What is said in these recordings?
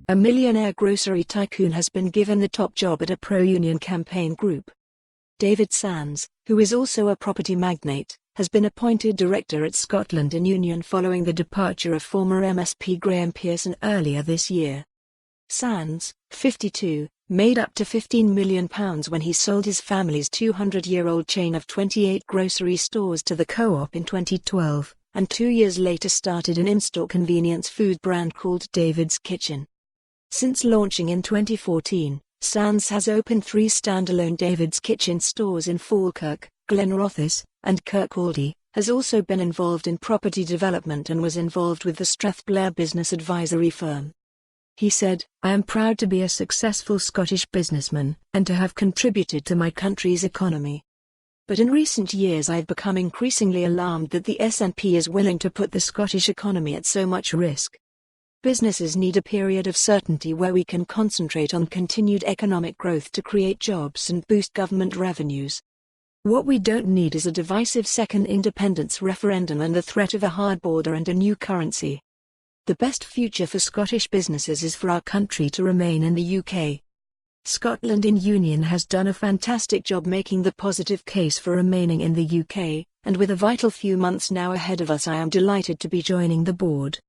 A millionaire grocery tycoon has been given the top job at a pro-union campaign group. David Sands, who is also a property magnate, has been appointed director at Scotland and Union following the departure of former MSP Graeme Pearson earlier this year. Sands, 52, made up to £15 million when he sold his family's 200-year-old chain of 28 grocery stores to the Co-op in 2012, and 2 years later started an in-store convenience food brand called David's Kitchen. Since launching in 2014, Sands has opened 3 standalone David's Kitchen stores in Falkirk, Glenrothes, and Kirkcaldy, has also been involved in property development and was involved with the Strathblair business advisory firm. He said, "I am proud to be a successful Scottish businessman, and to have contributed to my country's economy. But in recent years I've become increasingly alarmed that the SNP is willing to put the Scottish economy at so much risk. Businesses need a period of certainty where we can concentrate on continued economic growth to create jobs and boost government revenues. What we don't need is a divisive second independence referendum and the threat of a hard border and a new currency. The best future for Scottish businesses is for our country to remain in the UK. Scotland in Union has done a fantastic job making the positive case for remaining in the UK, and with a vital few months now ahead of us, I am delighted to be joining the board."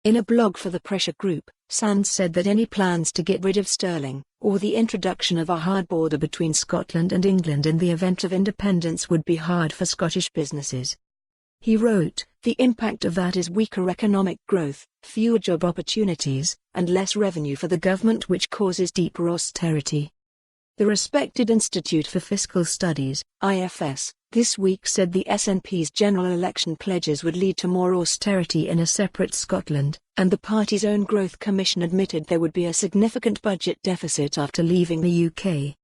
In a blog for the Pressure Group, Sands said that any plans to get rid of sterling, or the introduction of a hard border between Scotland and England in the event of independence would be hard for Scottish businesses. He wrote, "The impact of that is weaker economic growth, fewer job opportunities, and less revenue for the government, which causes deeper austerity." The respected Institute for Fiscal Studies, IFS, this week said the SNP's general election pledges would lead to more austerity in a separate Scotland, and the party's own Growth Commission admitted there would be a significant budget deficit after leaving the UK.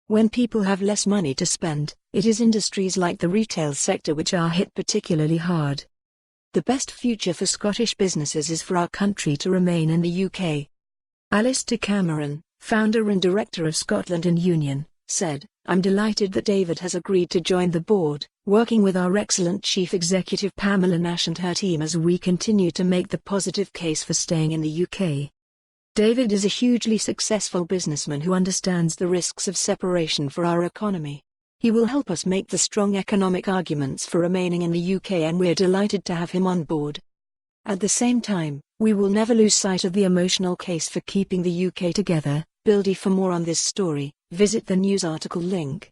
When people have less money to spend, it is industries like the retail sector which are hit particularly hard. The best future for Scottish businesses is for our country to remain in the UK. Alistair Cameron, founder and director of Scotland and Union, said, "I'm delighted that David has agreed to join the board, working with our excellent Chief Executive Pamela Nash and her team as we continue to make the positive case for staying in the UK. David is a hugely successful businessman who understands the risks of separation for our economy. He will help us make the strong economic arguments for remaining in the UK, and we're delighted to have him on board. At the same time, we will never lose sight of the emotional case for keeping the UK together." For more on this story, visit the news article link.